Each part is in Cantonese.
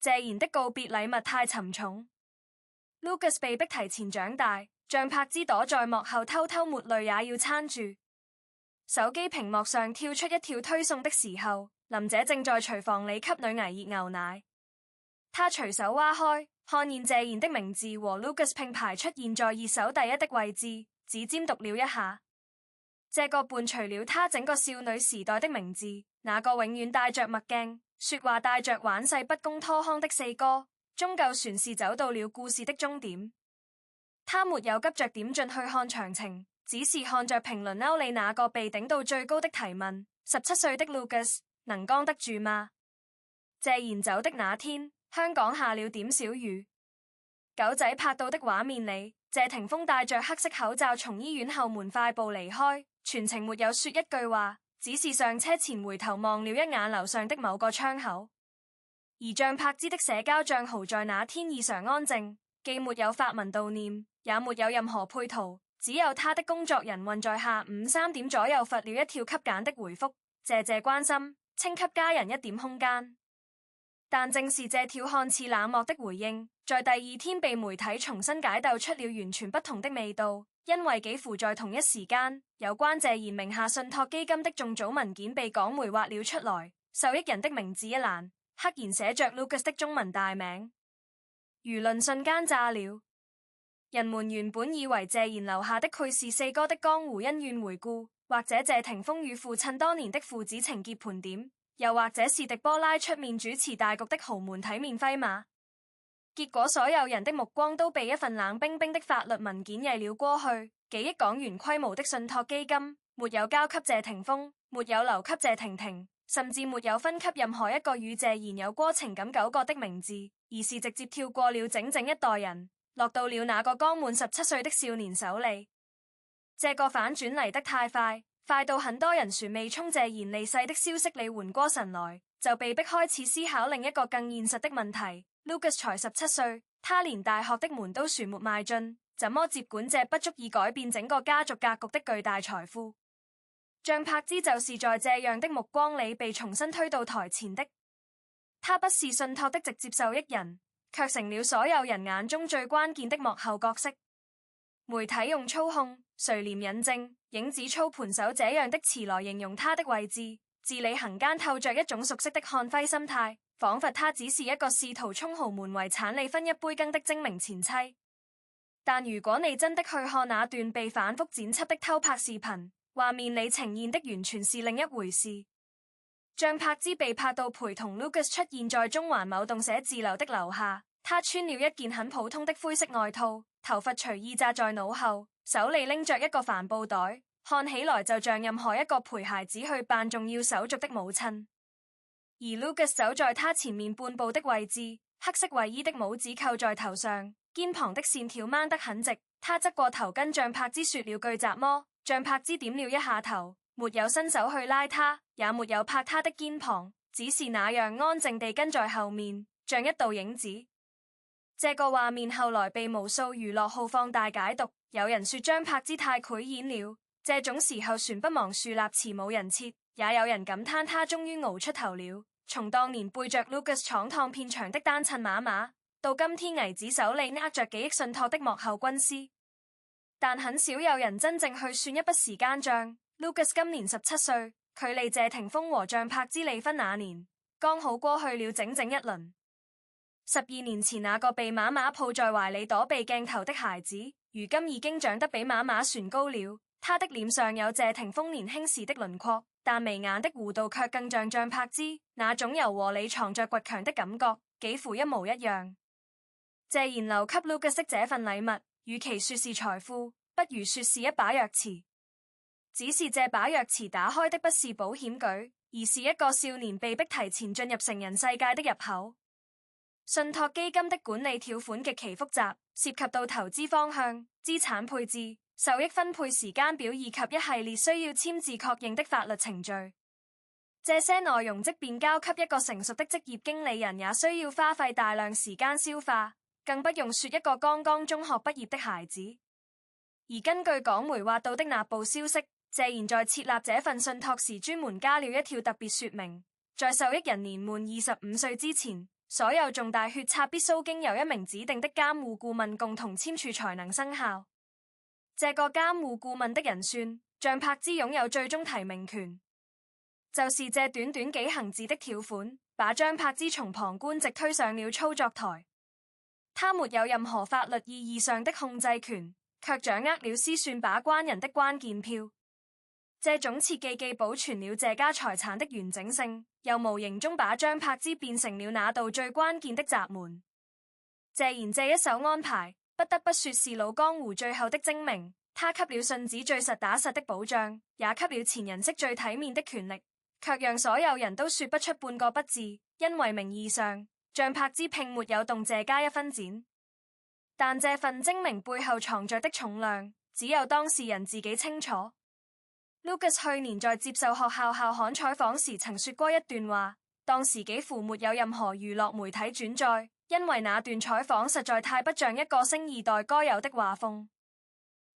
謝賢的告別禮物太沉重 ，Lucas 被迫提前長大，像柏茲躲在幕後偷偷抹淚也要撐住。手機屏幕上跳出一條推送的時候，林姐正在廚房裡給女兒熱牛奶。她隨手挖開，看見謝賢的名字和 Lucas 並排出現在熱搜第一的位置，只尖讀了一下。這個伴隨了她整個少女時代的名字，那個永遠戴着墨鏡、說話帶着玩世不恭拖腔的四哥，終究算是走到了故事的終點。他沒有急着點進去看詳情，只是看着評論歐里那個被頂到最高的提問：17歲的 Lucas 能扛得住嗎？謝賢走的那天，香港下了點小雨。狗仔拍到的畫面裡，謝霆鋒戴着黑色口罩從醫院後門快步離開，全程沒有說一句話，只是上車前回頭望了一眼樓上的某個窗口。而像柏茲的社交賬號在那天異常安靜，既沒有發文悼念，也沒有任何配圖，只有他的工作人員在下午3點左右發了一條給簡的回覆：謝謝關心，請給家人一點空間。但正是這條看似冷漠的回應，在第二天被媒體重新解構出了完全不同的味道，因為幾乎在同一時間，有關謝賢名下信託基金的重組文件被港媒挖了出來，受益人的名字一欄，黑言寫着 Lucas 的中文大名，輿論瞬間炸了。人們原本以為謝賢留下的繪是四哥的江湖恩怨回顧，或者謝霆鋒與父親多年的父子情結盤點，又或者是迪波拉出面主持大局的豪門體面揮馬。結果所有人的目光都被一份冷冰冰的法律文件睨了過去，幾億港元規模的信託基金沒有交給謝霆鋒，沒有留給謝婷婷，甚至沒有分給任何一個與謝賢有過情感糾葛的名字，而是直接跳過了整整一代人，落到了那個剛滿17歲的少年手裡。這個反轉嚟得太快，快到很多人還未從謝賢離世的消息裡緩過神來，就被迫開始思考另一個更現實的問題。Lucas 才17歲，他連大學的門都還沒邁進，怎麼接管這不足以改變整個家族格局的巨大財富？像柏茲就是在這樣的目光裡被重新推到台前的。他不是信託的直接受益人，卻成了所有人眼中最關鍵的幕後角色。媒體用操控、垂簾引證、影子操盤手這樣的詞來形容他的位置，字裡行間透着一種熟悉的看輝心態，仿佛他只是一個試圖充豪門遺產裡分一杯羹的精明前妻。但如果你真的去看那段被反覆剪輯的偷拍視頻，畫面裡呈現的完全是另一回事。像柏茲被拍到陪同 Lucas 出現在中環某棟寫字樓的樓下，他穿了一件很普通的灰色外套，頭髮隨意紮在腦後，手裡拎着一個帆布袋，看起來就像任何一個陪孩子去辦重要手續的母親。而 Lucas 走在他前面半步的位置，黑色衛衣的帽子扣在頭上，肩膀的線條掹得很直。他側過頭跟像柏茲說了句雜麼，像柏茲點了一下頭，沒有伸手去拉他，也沒有拍他的肩膀，只是那樣安靜地跟在後面，像一道影子。這個畫面後來被無數娛樂號放大解讀，有人說張柏芝太繪演了，這種時候船不忘樹立詞冇人設，也有人感嘆他終於熬出頭了。從當年背着 Lucas 闖蕩片場的單親媽媽，到今天危子手裡握着幾億信託的幕後軍師，但很少有人真正去算一筆時間賬。Lucas 今年17歲，距離謝霆鋒和張柏芝離婚那年，剛好過去了整整一輪。12年前那個被媽媽抱在懷裡躲避鏡頭的孩子，如今已經長得比媽媽船高了。他的臉上有謝霆鋒年輕時的輪廓，但眉眼的弧度卻更像張柏芝那種柔和裡藏着倔強的感覺，幾乎一模一樣。謝賢留給 Lucas 的這份禮物，與其說是財富，不如說是一把鑰匙。只是這把鑰匙打開的不是保險舉，而是一個少年被迫提前進入成人世界的入口。信託基金的管理條款極其複雜，涉及到投資方向、資產配置、受益分配時間表以及一系列需要簽字確認的法律程序。這些內容即便交給一個成熟的職業經理人，也需要花費大量時間消化，更不用說一個剛剛中學畢業的孩子。而根據港媒挖到的那部消息，謝賢在設立這份信託時專門加了一條特別說明，在受益人年滿25歲之前，所有重大決策必須經由一名指定的監護顧問共同簽署才能生效。這個監護顧問的人選，像柏茲擁有最終提名權。就是這短短幾行字的條款，把張柏茲從旁觀席推上了操作台。他沒有任何法律意義上的控制權，卻掌握了思算把關人的關鍵票。這種設計既保存了這家財產的完整性，又無形中把張柏茲變成了那道最關鍵的閘門。謝賢這一手安排，不得不說是老江湖最後的精明。他給了信子最實打實的保障，也給了前人色最體面的權力，卻讓所有人都說不出半個不字，因為名義上，張柏茲並沒有動這家一分錢。但這份精明背後藏着的重量，只有當事人自己清楚。Lucas 去年在接受學校校刊採訪時曾說過一段話，當時幾乎沒有任何娛樂媒體轉載，因為那段採訪實在太不像一個星二代該有的畫風。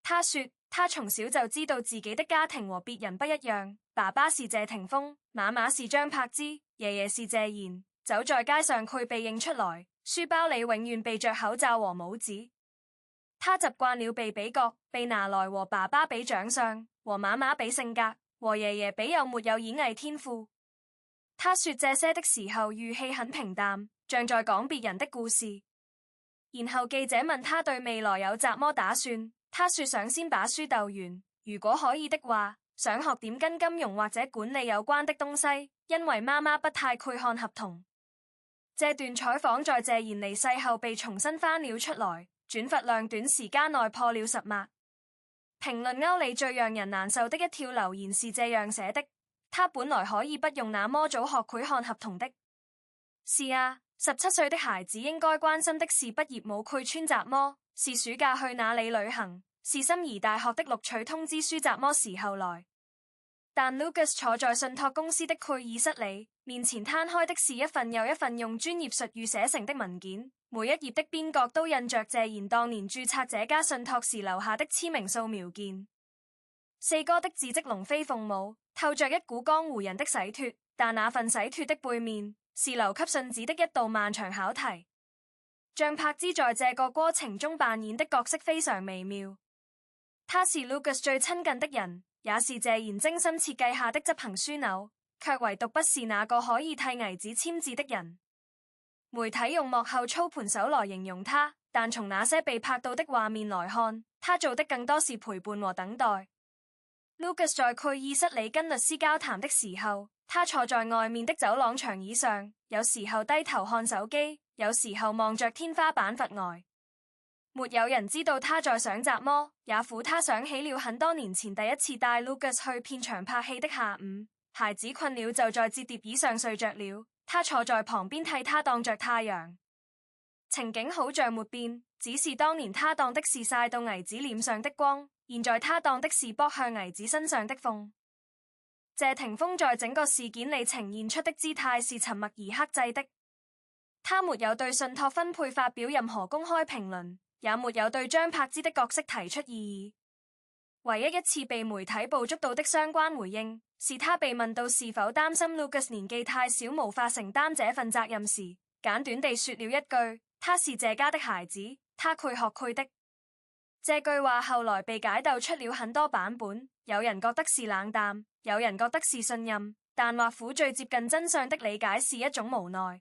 他說，他從小就知道自己的家庭和別人不一樣，爸爸是謝霆鋒，媽媽是張柏芝，爺爺是謝賢，走在街上會被認出來，書包裡永遠備着口罩和帽子。他習慣了被比較，被拿來和爸爸比長相，和媽媽比性格，和爺爺比有沒有演藝天賦。他說這些的時候語氣很平淡，像在講別人的故事。然後記者問他對未來有怎麼打算，他說想先把書讀完，如果可以的話，想學點跟金融或者管理有關的東西，因為媽媽不太會看合同。這段採訪在謝賢離世後被重新翻了出來，轉發量短時間內破了10萬。評論歐里最讓人難受的一條留言是這樣寫的：他本來可以不用那麼早學會看合同的。是啊，17歲的孩子應該關心的是畢業舞會穿什麼，是暑假去哪裡旅行，是心儀大學的錄取通知書什麼時候來。但 Lucas 坐在信託公司的會議室裡，面前攤開的是一份又一份用專業術語寫成的文件，每一頁的邊角都印着謝賢當年註冊這家信託時留下的簽名掃描件。四哥的字跡龍飛鳳舞，透着一股江湖人的洗脫，但那份洗脫的背面是留給信子的一道漫長考題。張柏芝在這個過程中扮演的角色非常微妙，他是 Lucas 最親近的人，也是謝賢精心設計下的執行樞紐，卻唯獨不是那個可以替兒子簽字的人。媒體用幕後操盤手來形容他，但從那些被拍到的畫面來看，他做的更多是陪伴和等待。Lucas 在會議室裡跟律師交談的時候，他坐在外面的走廊長椅上，有時候低頭看手機，有時候望着天花板發呆。沒有人知道他在想什麼，也苦他想起了很多年前第一次帶 Lucas 去片場拍戲的下午，孩子困了就在摺疊椅上睡着了，他坐在旁邊替他擋着太陽。情景好像沒變，只是當年他擋的是曬到兒子臉上的光，現在他擋的是剝向兒子身上的風。謝霆鋒在整個事件裡呈現出的姿態是沉默而克制的，他沒有對信託分配發表任何公開評論，也沒有對張柏芝的角色提出異議。唯一一次被媒體捕捉到的相關回應，是他被問到是否擔心 Lucas 年紀太小無法承擔這份責任時，簡短地說了一句：他是這家的孩子，他會學會的。這句話後來被解構出了很多版本，有人覺得是冷淡，有人覺得是信任，但或許最接近真相的理解是一種無奈。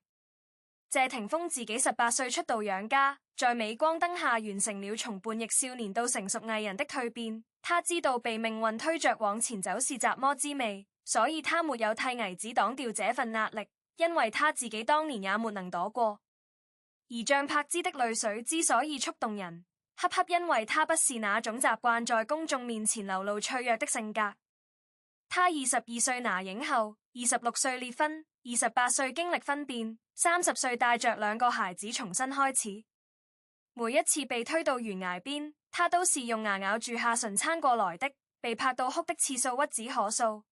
謝霆鋒自己18歲出道養家，在鎂光燈下完成了從叛逆少年到成熟藝人的蛻變。他知道被命運推着往前走是怎麼滋味，所以他沒有替兒子擋掉這份壓力，因為他自己當年也沒能躲過。而張柏芝的淚水之所以觸動人，恰恰因為他不是那種習慣在公眾面前流露脆弱的性格。他22歲拿影后，26歲結婚，28歲經歷分娩，30歲帶着2個孩子重新開始。每一次被推到懸崖邊，他都是用牙咬住下唇撐過來的，被拍到哭的次數屈指可數。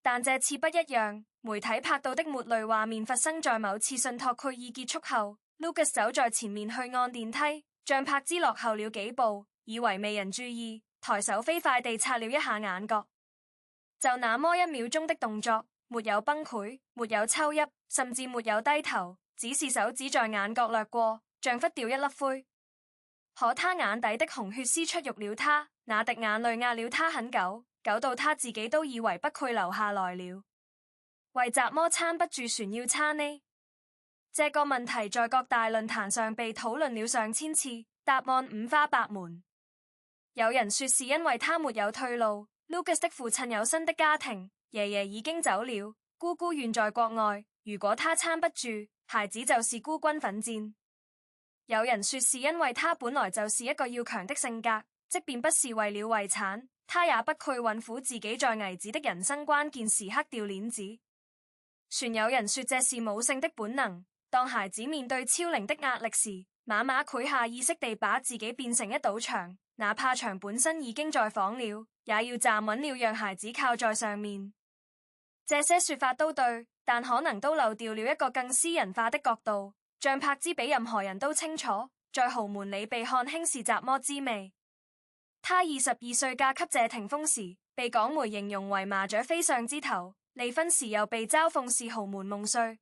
但這次不一樣，媒體拍到的抹淚畫面發生在某次信託會議結束後，Lucas 走在前面去按電梯，張柏芝落後了幾步，以為沒人注意，抬手飛快地擦了一下眼角。就那麼1秒鐘的動作，沒有崩潰，沒有抽泣，甚至沒有低頭，只是手指在眼角掠過，像拂掉一粒灰。可他眼底的紅血絲出獄了他，那滴眼淚壓了他很久，久到他自己都以為不愧留下來了。為什麼撐不住船要叉呢？這個問題在各大論壇上被討論了上千次，答案五花八門。有人說是因為他沒有退路，Lucas 的父親有新的家庭，爺爺已經走了，姑姑遠在國外，如果他撐不住，孩子就是孤軍奮戰。有人說是因為他本來就是一個要強的性格，即便不是為了遺產，他也不愧允苦自己在危急的人生關鍵時刻掉鏈子。船有人說這是母性的本能，當孩子面對超齡的壓力時，媽媽會下意識地把自己變成一堵牆，哪怕牆本身已經在晃了，也要站穩了讓孩子靠在上面。這些說法都對，但可能都漏掉了一個更私人化的角度。像柏茲比任何人都清楚，在豪門裡被看輕是怎麼滋味。他22歲嫁給謝霆鋒時，被港媒形容為麻雀飛上枝頭，離婚時又被嘲諷是豪門夢碎。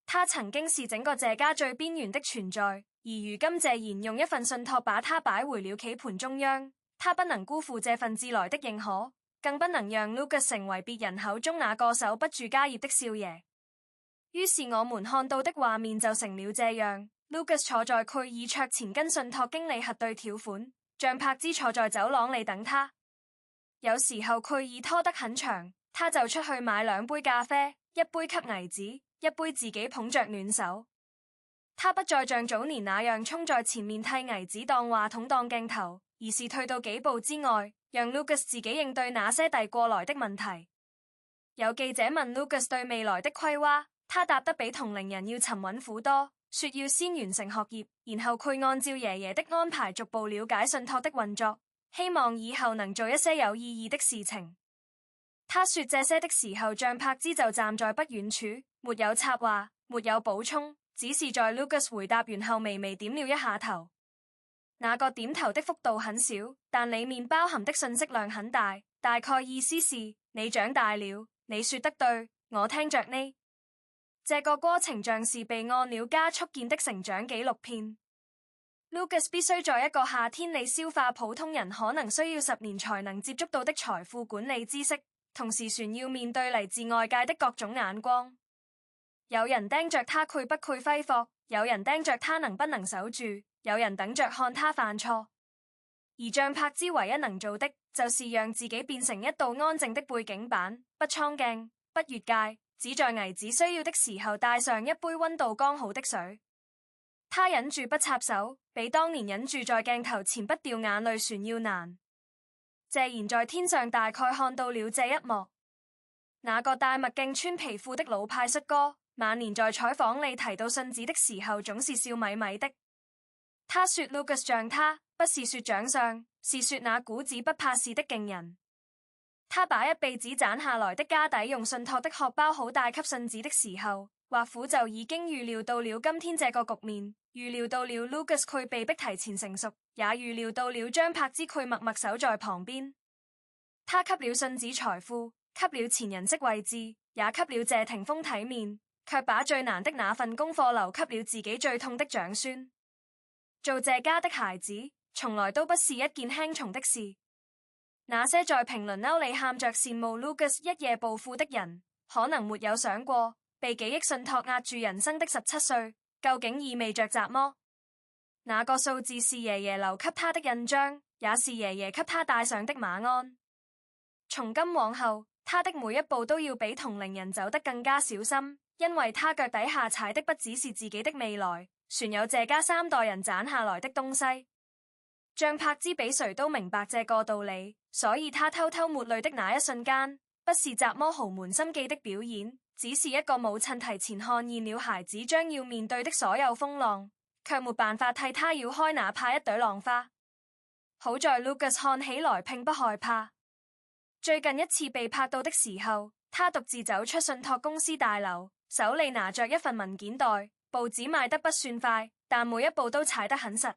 他曾經是整個謝家最邊緣的存在，而如今謝賢用一份信託把他擺回了棋盤中央。他不能辜負這份自來的認可，更不能讓 Lucas 成為別人口中那個守不住家業的少爺。於是我們看到的畫面就成了這樣 ：Lucas 坐在蓋爾桌前跟信託經理核對條款，像柏茲坐在走廊裡等他。有時候蓋爾拖得很長，他就出去買2杯咖啡，一杯給兒子，一杯自己捧着暖手。他不再像早年那樣衝在前面替兒子當話筒當鏡頭，而是退到幾步之外，讓 Lucas 自己應對那些遞過來的問題。有記者問 Lucas 對未來的規劃。他答得比同齡人要沉穩苦多，說要先完成學業，然後佢按照爺爺的安排逐步了解信託的運作，希望以後能做一些有意義的事情。他說這些的時候，像柏茲就站在不遠處，沒有插話，沒有補充，只是在 Lucas 回答完後微微點了一下頭。那個點頭的幅度很小，但裡面包含的信息量很大，大概意思是你長大了，你說得對，我聽着呢。這個過程像是被按了加速鍵的成長紀錄片。Lucas 必須在一個夏天裡消化普通人可能需要10年才能接觸到的財富管理知識，同時船要面對來自外界的各種眼光。有人盯着他愧不愧揮霍，有人盯着他能不能守住，有人等着看他犯錯。而像柏茲唯一能做的，就是讓自己變成一道安靜的背景板，不蒼鏡，不越界。只在兒子需要的時候帶上一杯溫度剛好的水。他忍住不插手，比當年忍住在鏡頭前不掉眼淚船要難。謝賢在天上大概看到了這一幕。那個戴墨鏡穿皮褲的老派率哥，晚年在採訪裡提到信子的時候總是笑咪咪的。他說 Lucas 像他，不是說長相，是說那股子不怕事的勁人。他把一輩子攢下來的家底用信託的殼包好帶給信子的時候，或許就已經預料到了今天這個局面，預料到了 Lucas 佢被迫提前成熟，也預料到了張柏芝佢默默守在旁邊。他給了信子財富，給了前人式位置，也給了謝霆鋒體面，卻把最難的那份功課留給了自己最痛的長孫。做謝家的孩子，從來都不是一件輕鬆的事。那些在評論區裡喊着羨慕 Lucas 一夜暴富的人，可能沒有想過，被幾億信託壓住人生的17歲，究竟意味着什麼？那個數字是爺爺留給他的印章，也是爺爺給他戴上的馬鞍。從今往後，他的每一步都要比同齡人走得更加小心，因為他腳底下踩的不只是自己的未來，船有謝家3代人攢下來的東西。像柏茲比誰都明白這個道理，所以他偷偷抹淚的那一瞬間，不是怎麼豪門心計的表演，只是一個母親提前看見了孩子將要面對的所有風浪，卻沒辦法替他繞開哪怕一朵浪花。好在 Lucas 看起來並不害怕。最近一次被拍到的時候，他獨自走出信託公司大樓，手裡拿着一份文件袋，步子邁得不算快，但每一步都踩得很實。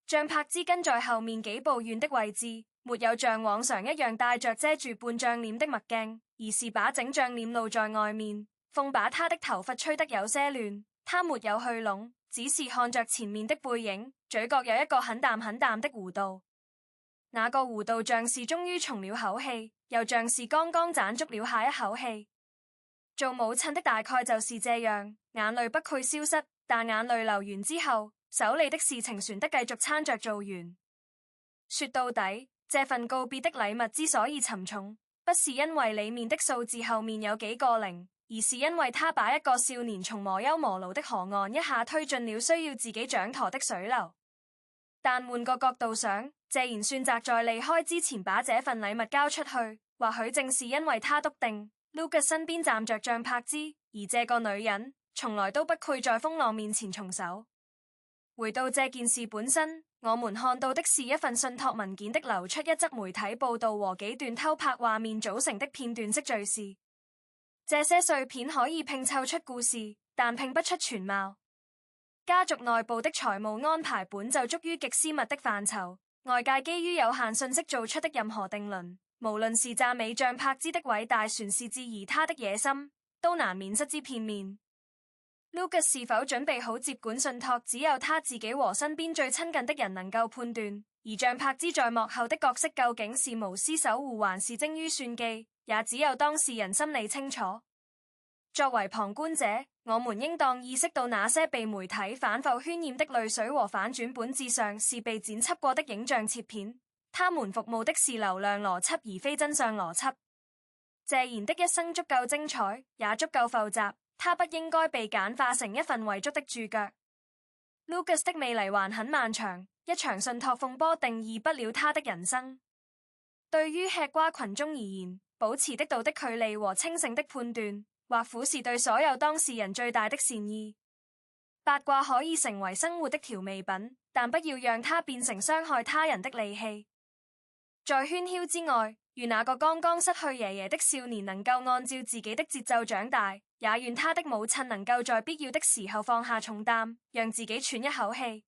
像柏茲跟在後面幾步遠的位置，沒有像往常一樣戴着遮住半張臉的墨鏡，而是把整張臉露在外面，風把他的頭髮吹得有些亂，他沒有去攏，只是看着前面的背影，嘴角有一個很淡很淡的弧度。那個弧度像是終於鬆了口氣，又像是剛剛攢足了下一口氣。做母親的大概就是這樣，眼淚不會消失，但眼淚流完之後，手裏的事情船得繼續撐着做完。說到底，這份告別的禮物之所以沉重，不是因為裡面的數字後面有幾個零，而是因為他把一個少年從磨憂磨勞的河岸一下推進了需要自己掌舵的水流。但換個角度想，謝賢選擇在離開之前把這份禮物交出去，或許正是因為他篤定 Lucas 身邊站着張柏芝，而這個女人從來都不配在風浪面前重手。回到這件事本身，我們看到的是一份信託文件的流出，一則媒體報道和幾段偷拍畫面組成的片段式敘事。這些碎片可以拼湊出故事，但拼不出全貌。家族內部的財務安排本就屬於極私密的範疇，外界基於有限信息做出的任何定論，無論是讚美張柏芝的偉大，還是質疑他的野心，都難免失之片面。Lucas 是否準備好接管信託，只有他自己和身邊最親近的人能夠判斷。而張柏芝在幕後的角色究竟是無私守護，還是精於算計，也只有當事人心裡清楚。作為旁觀者，我們應當意識到那些被媒體反覆渲染的淚水和反轉本質上是被剪輯過的影像切片，他們服務的是流量邏輯而非真相邏輯。謝賢的一生足夠精彩，也足夠複雜，他不應該被簡化成一份遺囑的注腳。Lucas 的未來還很漫長，一場信託風波定義不了他的人生。對於吃瓜群眾而言，保持的道德距離和清醒的判斷，或許是對所有當事人最大的善意。八卦可以成為生活的調味品，但不要讓它變成傷害他人的利器。在喧囂之外，願那個剛剛失去爺爺的少年能夠按照自己的節奏長大，也願他的母親能夠在必要的時候放下重擔，讓自己喘一口氣。